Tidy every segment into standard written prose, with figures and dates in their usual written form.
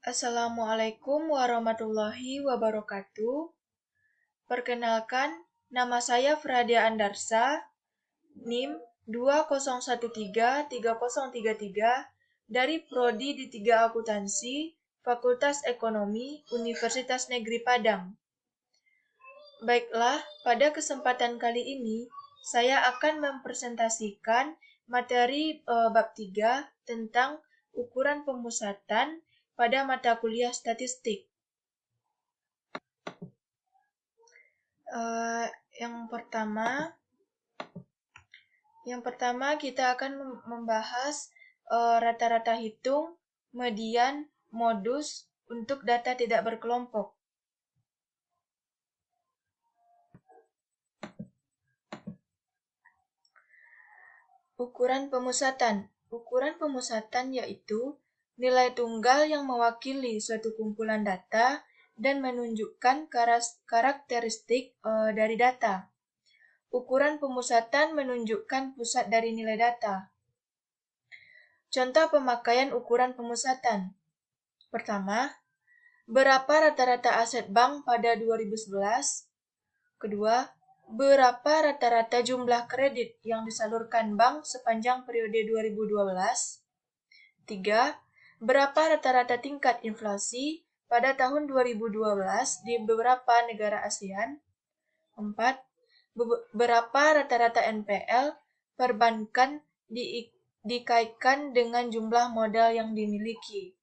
Assalamualaikum warahmatullahi wabarakatuh. Perkenalkan, nama saya Fradia Andarsa, NIM 20133033 dari Prodi D3 Akuntansi, Fakultas Ekonomi, Universitas Negeri Padang. Baiklah, pada kesempatan kali ini, saya akan mempresentasikan materi bab 3 tentang ukuran pemusatan pada mata kuliah statistik. Yang pertama kita akan membahas rata-rata hitung, median, modus untuk data tidak berkelompok. Ukuran pemusatan. Ukuran pemusatan yaitu nilai tunggal yang mewakili suatu kumpulan data dan menunjukkan karakteristik dari data. Ukuran pemusatan menunjukkan pusat dari nilai data. Contoh pemakaian ukuran pemusatan. Pertama, berapa rata-rata aset bank pada 2011? Kedua, berapa rata-rata jumlah kredit yang disalurkan bank sepanjang periode 2012? Tiga, berapa rata-rata tingkat inflasi pada tahun 2012 di beberapa negara ASEAN? Empat, berapa rata-rata NPL perbankan dikaitkan dengan jumlah modal yang dimiliki?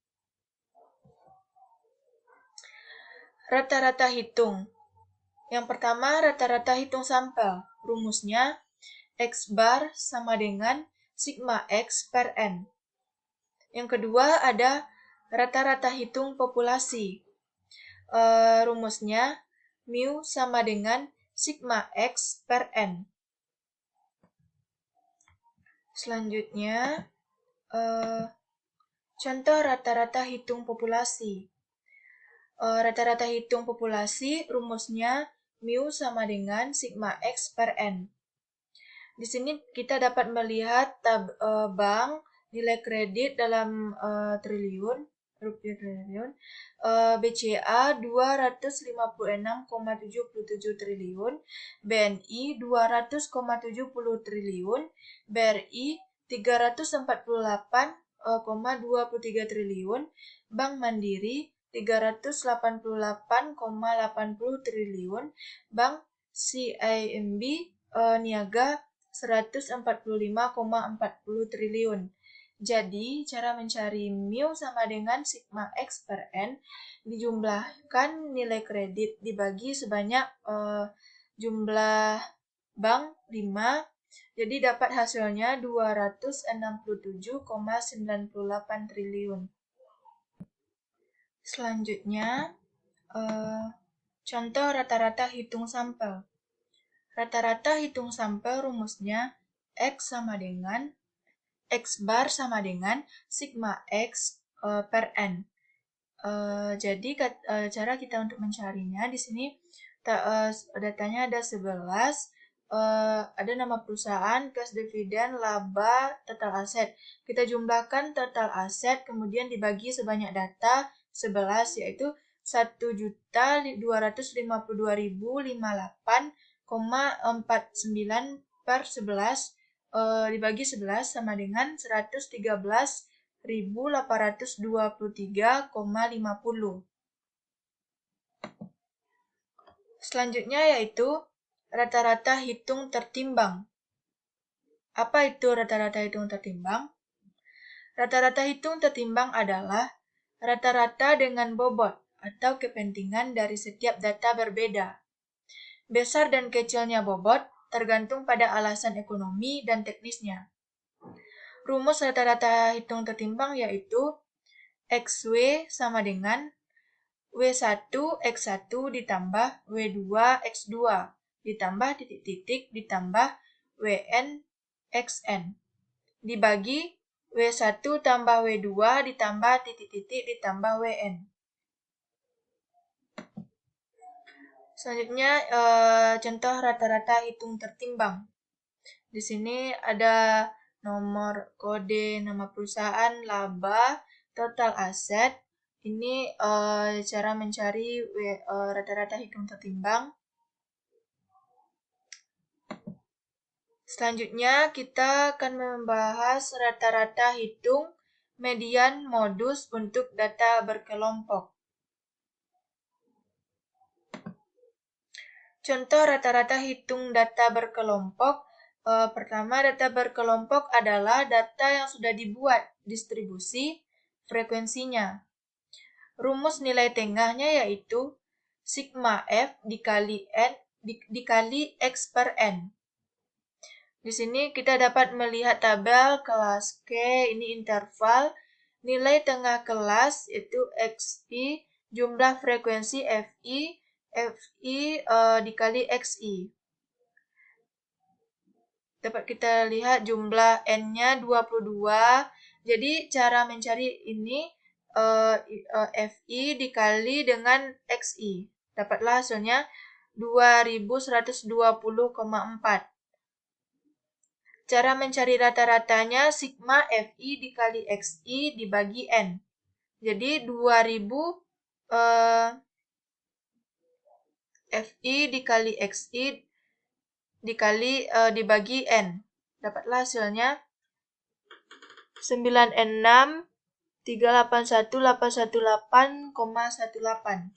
Rata-rata hitung. Yang pertama, rata-rata hitung sampel. Rumusnya, X bar sama dengan sigma X per N. Yang kedua, ada rata-rata hitung populasi. Rumusnya, mu sama dengan sigma X per N. Selanjutnya, contoh rata-rata hitung populasi. Rata-rata hitung populasi, rumusnya mu sama dengan sigma X per N. Di sini kita dapat melihat bank, nilai kredit dalam rupiah triliun, BCA 256,77 triliun, BNI 200,70 triliun, BRI 348,23 triliun, Bank Mandiri 388,80 triliun, Bank CIMB Niaga 145,40 triliun. Jadi, cara mencari mu sama dengan sigma X per N, dijumlahkan nilai kredit dibagi sebanyak jumlah bank 5, jadi dapat hasilnya 267,98 triliun. Selanjutnya, contoh rata-rata hitung sampel. Rata-rata hitung sampel rumusnya X sama dengan X bar sama dengan sigma X per N. Jadi cara kita untuk mencarinya di sini datanya ada 11, ada nama perusahaan, cash dividen, laba, total aset. Kita jumlahkan total aset kemudian dibagi sebanyak data 11 yaitu 1.252.058,49 per 11 dibagi 11 sama dengan 113.823,50. Selanjutnya yaitu rata-rata hitung tertimbang. Apa itu rata-rata hitung tertimbang? Rata-rata hitung tertimbang adalah rata-rata dengan bobot atau kepentingan dari setiap data berbeda. Besar dan kecilnya bobot tergantung pada alasan ekonomi dan teknisnya. Rumus rata-rata hitung tertimbang yaitu XW sama dengan W1 X1 ditambah W2 X2 ditambah titik-titik ditambah WN XN dibagi W1 tambah W2 ditambah titik-titik ditambah WN. Selanjutnya contoh rata-rata hitung tertimbang. Di sini ada nomor kode nama perusahaan, laba, total aset, Ini cara mencari rata-rata hitung tertimbang. Selanjutnya kita akan membahas rata-rata hitung, median, modus untuk data berkelompok. Contoh rata-rata hitung data berkelompok. Pertama, data berkelompok adalah data yang sudah dibuat, distribusi, frekuensinya. Rumus nilai tengahnya yaitu sigma F dikali X per N. Di sini kita dapat melihat tabel kelas K, ini interval, nilai tengah kelas itu XI, jumlah frekuensi FI dikali XI. Dapat kita lihat jumlah N-nya 22, jadi cara mencari ini FI dikali dengan XI. Dapatlah hasilnya 2120,4. Cara mencari rata-ratanya sigma FI dikali XI dibagi N. Jadi 2000 FI dikali XI dibagi N. Dapatlah hasilnya 9N6 381,818,18.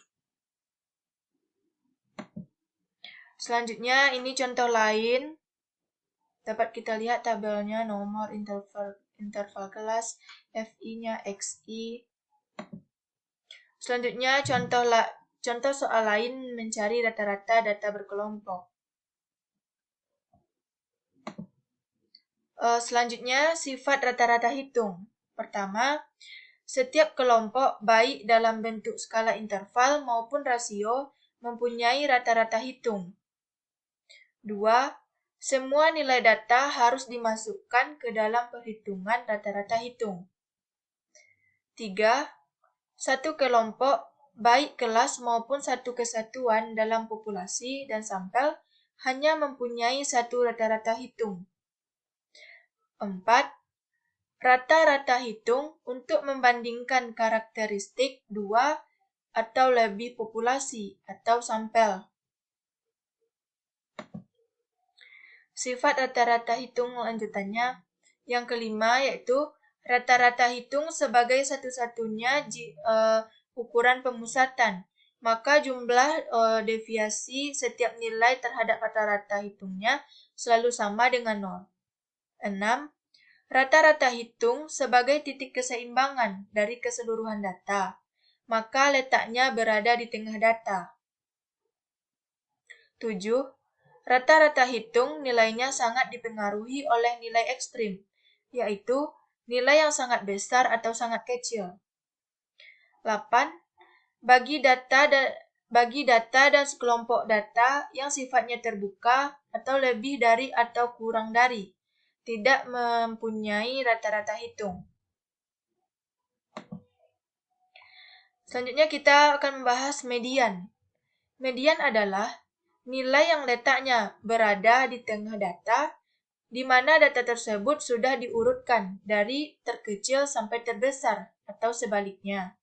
Selanjutnya ini contoh lain. Dapat kita lihat tabelnya nomor interval kelas, FI-nya XI. Selanjutnya contoh soal lain mencari rata-rata data berkelompok. Selanjutnya sifat rata-rata hitung. Pertama, setiap kelompok baik dalam bentuk skala interval maupun rasio mempunyai rata-rata hitung. 2. Semua nilai data harus dimasukkan ke dalam perhitungan rata-rata hitung. 3. Satu kelompok, baik kelas maupun satu kesatuan dalam populasi dan sampel, hanya mempunyai satu rata-rata hitung. 4. Rata-rata hitung untuk membandingkan karakteristik dua atau lebih populasi atau sampel. Sifat rata-rata hitung lanjutannya. Yang kelima yaitu rata-rata hitung sebagai satu-satunya ukuran pemusatan. Maka jumlah deviasi setiap nilai terhadap rata-rata hitungnya selalu sama dengan 0. 6. Rata-rata hitung sebagai titik keseimbangan dari keseluruhan data. Maka letaknya berada di tengah data. 7. Rata-rata hitung nilainya sangat dipengaruhi oleh nilai ekstrim, yaitu nilai yang sangat besar atau sangat kecil. 8. Bagi data dan sekelompok data yang sifatnya terbuka atau lebih dari atau kurang dari, tidak mempunyai rata-rata hitung. Selanjutnya kita akan membahas median. Median adalah nilai yang letaknya berada di tengah data, di mana data tersebut sudah diurutkan dari terkecil sampai terbesar, atau sebaliknya.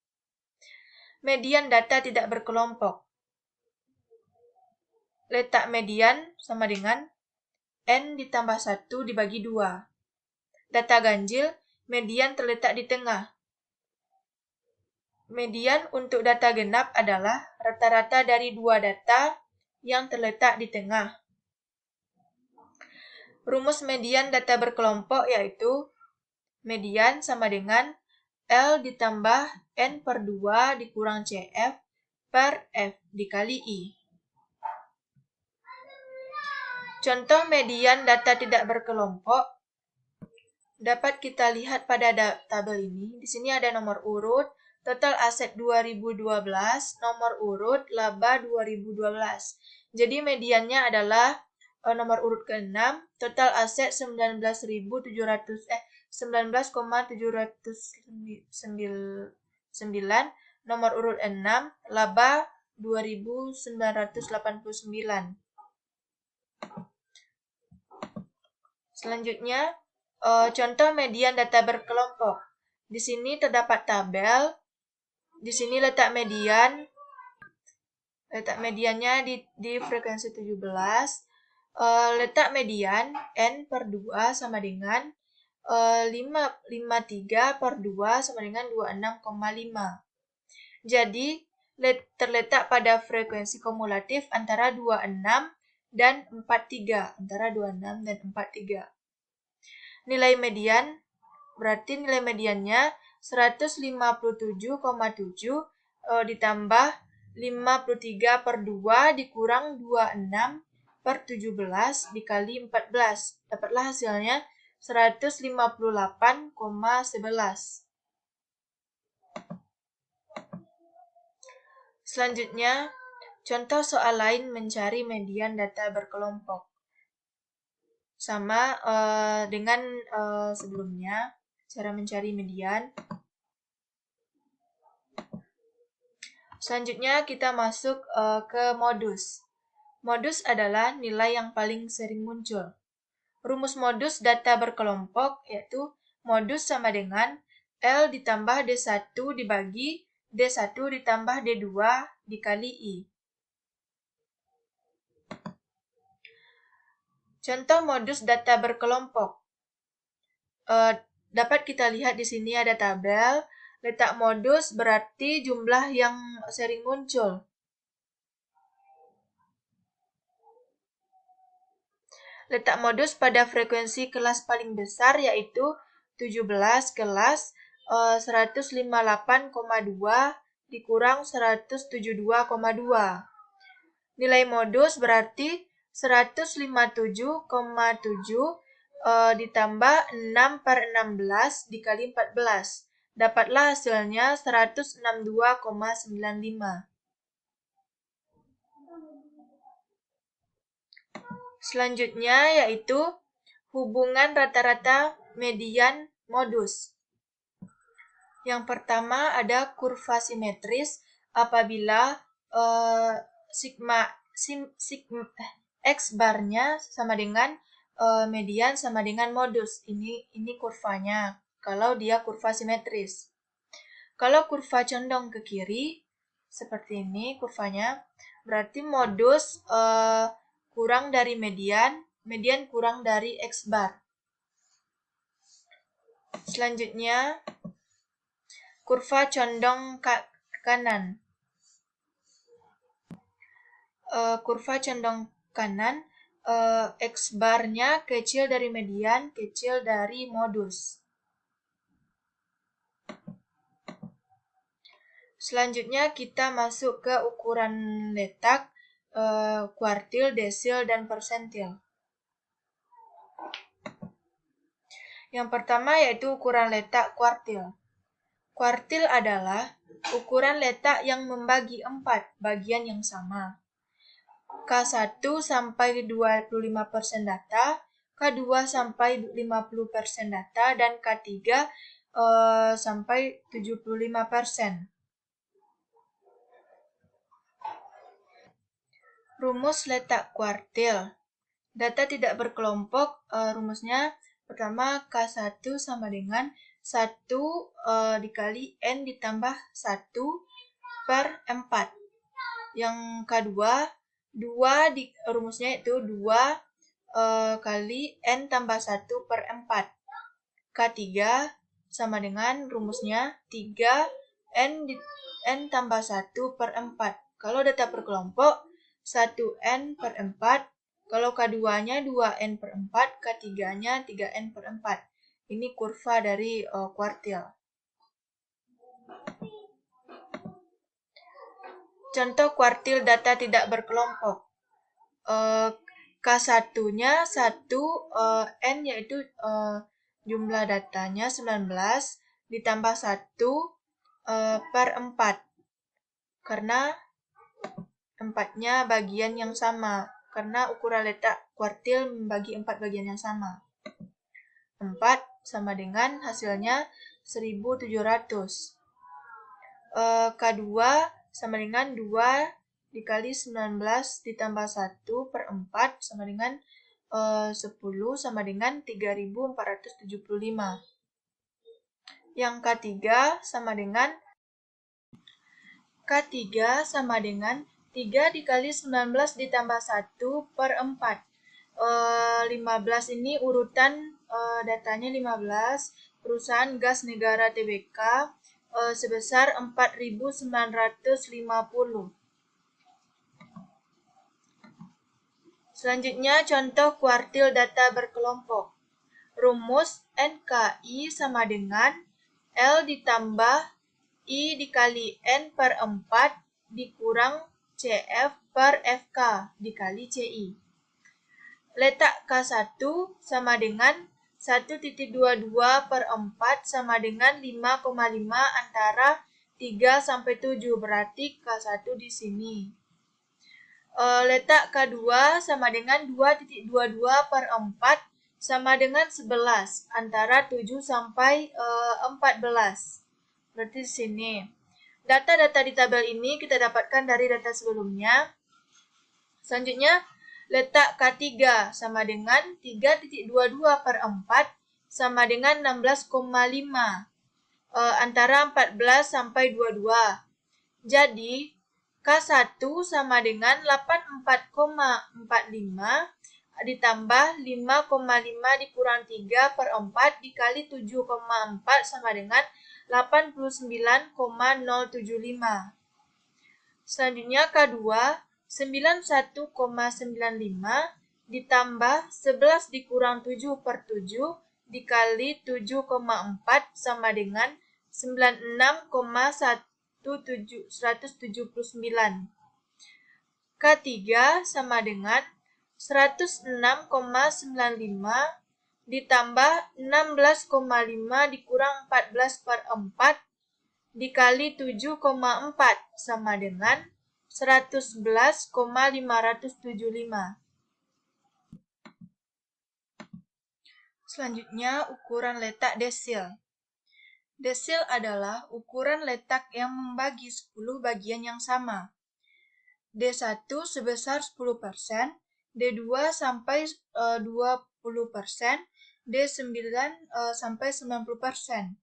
Median data tidak berkelompok. Letak median sama dengan N ditambah 1 dibagi 2. Data ganjil, median terletak di tengah. Median untuk data genap adalah rata-rata dari dua data yang terletak di tengah. Rumus median data berkelompok yaitu median sama dengan L ditambah N per 2 dikurang CF per F dikali I. Contoh median data tidak berkelompok dapat kita lihat pada tabel ini. Di sini ada nomor urut, total aset 2012, nomor urut laba 2012. Jadi mediannya adalah nomor urut ke-6, total aset 19,709, nomor urut 6, laba 2.989. Selanjutnya, contoh median data berkelompok. Di sini terdapat tabel Di sini letak median. Letak mediannya di frekuensi 17. Letak median N per 2 sama dengan 53 per 2 sama dengan 26,5. Jadi, terletak pada frekuensi kumulatif antara 26 dan 43. Antara 26 dan 43. Nilai median, berarti nilai mediannya 157,7 ditambah 53 per 2 dikurang 26 per 17 dikali 14. Dapatlah hasilnya 158,11. Selanjutnya, contoh soal lain mencari median data berkelompok. Sama dengan sebelumnya, cara mencari median. Selanjutnya kita masuk ke modus. Modus adalah nilai yang paling sering muncul. Rumus modus data berkelompok yaitu modus sama dengan L ditambah D1 dibagi D1 ditambah D2 dikali I. Contoh modus data berkelompok. Dapat kita lihat di sini ada tabel. Letak modus berarti jumlah yang sering muncul. Letak modus pada frekuensi kelas paling besar yaitu 17 kelas 158,2 dikurang 172,2. Nilai modus berarti 157,7 ditambah 6 per 16 dikali 14. Dapatlah hasilnya 162,95. Selanjutnya yaitu hubungan rata-rata median modus. Yang pertama ada kurva simetris apabila sigma X barnya sama dengan median sama dengan modus. Ini kurvanya kalau dia kurva simetris. Kalau kurva condong ke kiri seperti ini kurvanya, berarti modus kurang dari median, median kurang dari X bar. Selanjutnya, kurva condong ke kanan. Kurva condong kanan, X barnya kecil dari median, kecil dari modus. Selanjutnya kita masuk ke ukuran letak, kuartil, desil, dan persentil. Yang pertama yaitu ukuran letak kuartil. Kuartil adalah ukuran letak yang membagi 4 bagian yang sama. K1 sampai 25% data, K2 sampai 50% data, dan K3 sampai 75%. Rumus letak kuartil. Data tidak berkelompok, rumusnya pertama K1 sama dengan 1 dikali N ditambah 1 per 4. Yang kedua, rumusnya itu 2 kali N tambah 1 per 4. K3 sama dengan rumusnya 3 N tambah 1 per 4. Kalau data berkelompok, 1N per 4. Kalau K2-nya 2N per 4, K3-nya 3N per 4. Ini kurva dari kuartil. Contoh kuartil data tidak berkelompok. K1-nya 1, N yaitu jumlah datanya 19, ditambah 1 per 4. Karena 4-nya bagian yang sama. Karena ukuran letak kuartil membagi 4 bagian yang sama. 4 sama dengan hasilnya 1700. K2 sama dengan 2 dikali 19 ditambah 1 per 4 sama dengan 10 sama dengan 3475. Yang K3 sama dengan K3 sama dengan 3 dikali 19 ditambah 1 per 4. 15 ini urutan datanya 15, perusahaan gas negara TBK sebesar 4.950. Selanjutnya contoh kuartil data berkelompok. Rumus NKI sama dengan L ditambah I dikali N per 4 dikurang CF per FK dikali CI. Letak K1 sama dengan 1,22 per 4 sama dengan 5,5 antara 3 sampai 7, berarti K1 di sini. Letak K2 sama dengan 2,22 per 4 sama dengan 11 antara 7 sampai 14. Berarti di sini. Data-data di tabel ini kita dapatkan dari data sebelumnya. Selanjutnya, letak K3 sama dengan 3,22 per 4 sama dengan 16,5 antara 14 sampai 22. Jadi, K1 sama dengan 84,45 ditambah 5,5 dikurang 3 per 4 dikali 7,4 sama dengan 89,075. Selanjutnya K2 91,95 ditambah 11 dikurang 7 per 7 dikali 7,4 sama dengan 96,179. K3 sama dengan 106,95 ditambah 16,5 dikurang 14 per 4 dikali 7,4 sama dengan 111,575. Selanjutnya, ukuran letak desil. Desil adalah ukuran letak yang membagi 10 bagian yang sama. D1 sebesar 10%, D2 sampai 20%, D9 sampai 90%.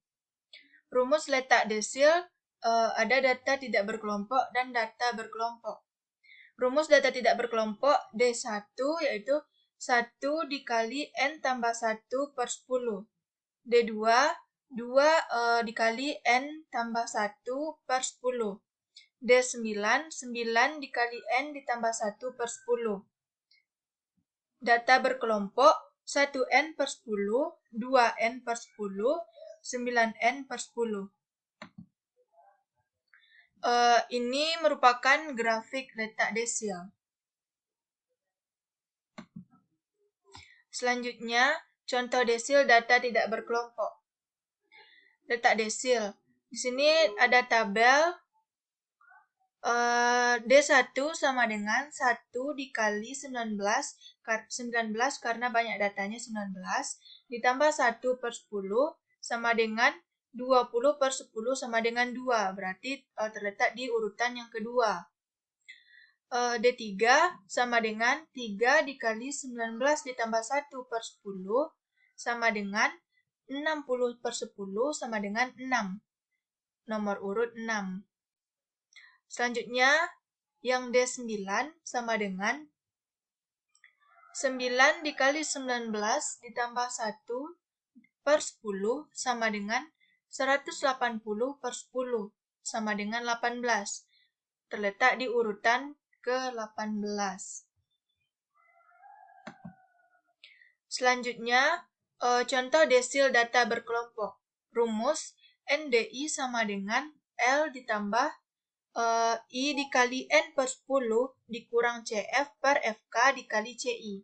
Rumus letak desil ada data tidak berkelompok dan data berkelompok. Rumus data tidak berkelompok D1 yaitu 1 dikali N tambah 1 per 10. D2, 2 dikali N tambah 1 per 10. D9, 9 dikali N ditambah 1 per 10. Data berkelompok 1N per 10, 2N per 10, 9N per 10. Ini merupakan grafik letak desil. Selanjutnya, contoh desil data tidak berkelompok. Letak desil. Di sini ada tabel D1 sama dengan 1 dikali 19 karena banyak datanya 19, ditambah 1 per 10 sama dengan 20 per 10 sama dengan 2. Berarti terletak di urutan yang kedua. D3 sama dengan 3 dikali 19 ditambah 1 per 10 sama dengan 60 per 10 sama dengan 6. Nomor urut 6. Selanjutnya, yang D9 sama dengan 9 dikali 19 ditambah 1 per 10 sama dengan 180 per 10 sama dengan 18. Terletak di urutan ke-18. Selanjutnya, contoh desil data berkelompok. Rumus NDI sama dengan L ditambah I dikali N per 10 dikurang CF per FK dikali CI.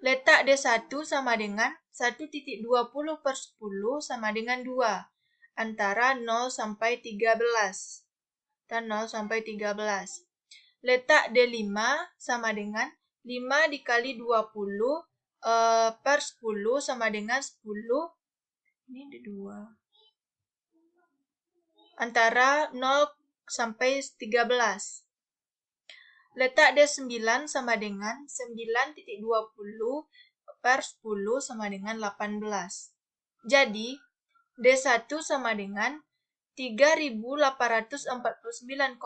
Letak D1 sama dengan 1,20 per 10 sama dengan 2, antara 0 sampai 13. Dan 0 sampai 13. Letak D5 sama dengan 5 dikali 20 per 10 sama dengan 10. Ini D2. Antara 0 sampai 13. Letak D9 sama dengan 9,20 per 10 sama dengan 18. Jadi, D1 sama dengan 3.849,5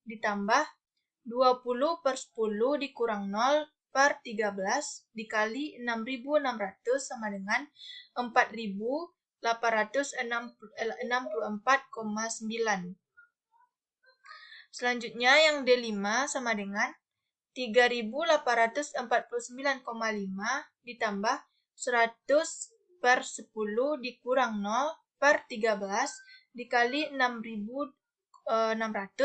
ditambah 20 per 10 dikurang 0 per 13 dikali 6.600 sama dengan 4.864,9. Selanjutnya yang D5 sama dengan 3.849,5 ditambah 100 per 10 dikurang 0 per 13 dikali 6.600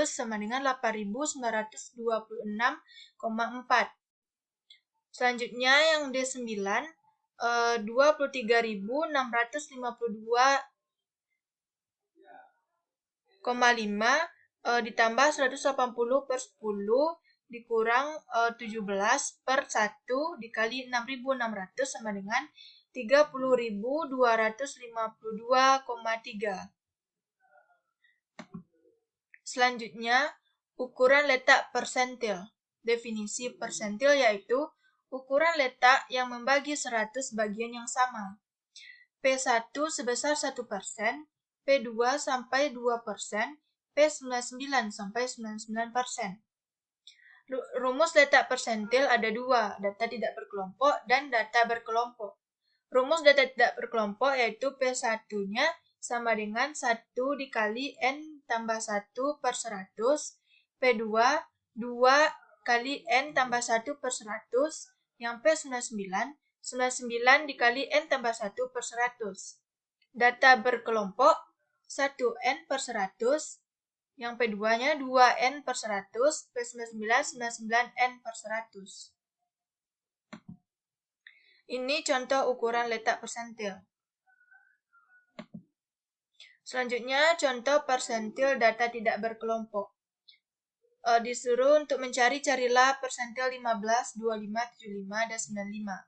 sama dengan 8.926,4. Selanjutnya yang D9 23.652,5 ditambah 180 per 10 dikurang 17 per 1 dikali 6.600 sama dengan 30.252,3. Selanjutnya, ukuran letak persentil. Definisi persentil yaitu ukuran letak yang membagi 100 bagian yang sama. P1 sebesar 1%, P2 sampai 2%, P99 sampai 99%. Rumus letak persentil ada dua, data tidak berkelompok dan data berkelompok. Rumus data tidak berkelompok yaitu P1-nya sama dengan 1 dikali N tambah 1 per 100, P2 2 kali N tambah 1 per 100, yang P99 99 dikali N tambah 1 per 100. Data berkelompok 1N per 100, yang P2-nya 2N per 100, P99 99N per 100. Ini contoh ukuran letak persentil. Selanjutnya, contoh persentil data tidak berkelompok. Disuruh untuk carilah persentil 15, 25, 75, dan 95.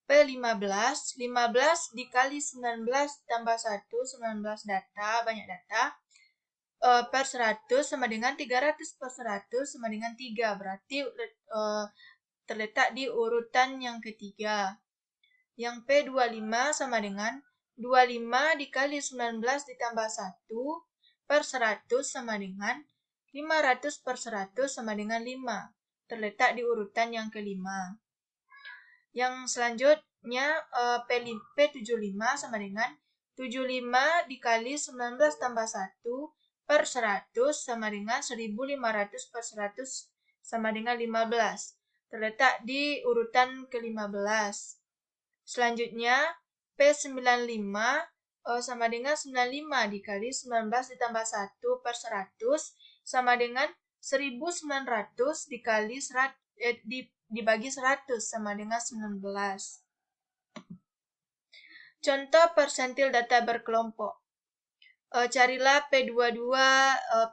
P15, 15 dikali 19 tambah 1, 19 data, banyak data, per 100 sama dengan 300 per 100 sama dengan 3. Berarti terletak di urutan yang ketiga. Yang P25 sama dengan 25 dikali 19 ditambah 1 per 100 sama dengan 500 per 100 sama dengan 5. Terletak di urutan yang kelima. Yang selanjutnya P75 sama dengan 75 dikali 19 tambah 1 per 100 sama dengan 1.500 per 100 sama dengan 15. Terletak di urutan ke-15. Selanjutnya, P95 sama dengan 95 dikali 19 ditambah 1 per 100 sama dengan 1.900 dikali dibagi 100 sama dengan 19. Contoh persentil data berkelompok. Carilah P22,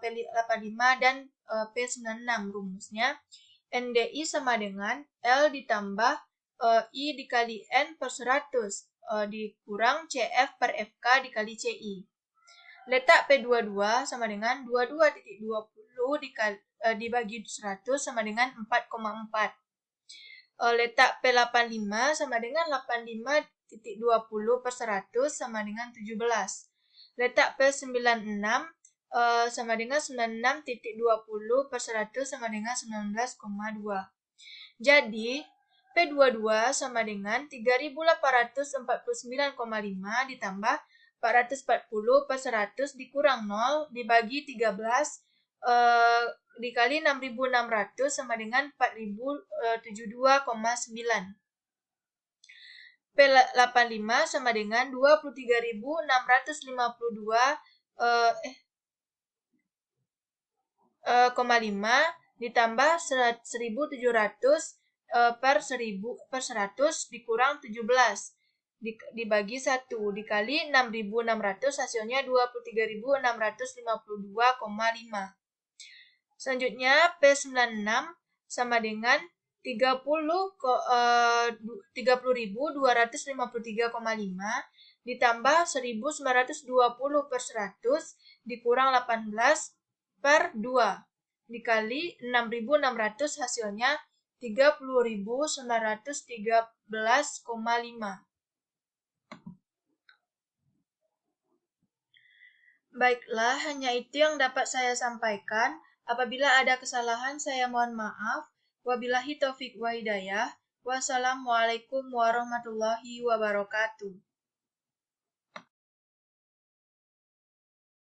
P85, dan P96 rumusnya. NDI sama dengan L ditambah I dikali N per 100 dikurang CF per FK dikali CI. Letak P22 sama dengan 22.20 dibagi 100 sama dengan 4,4. Letak P85 sama dengan 85.20 per 100 sama dengan 17. Letak P96 sama dengan 96.20 per 100 sama dengan 19,2. Jadi, P22 sama dengan 3.849,5 ditambah 440 per 100 dikurang 0 dibagi 13 dikali 6.600 sama dengan 4.072,9. P85 sama dengan 23.652,5 ditambah 1.700 per 100 dikurang 17 dibagi 1 dikali 6.600 hasilnya 23.652,5. Selanjutnya P96 sama dengan 30.253,5 ditambah 1.920 per 100 dikurang 18 per 2 dikali 6.600 hasilnya 30.913,5. Baiklah, hanya itu yang dapat saya sampaikan. Apabila ada kesalahan, saya mohon maaf. Wabillahi taufiq wa hidayah. Wassalamualaikum warahmatullahi wabarakatuh.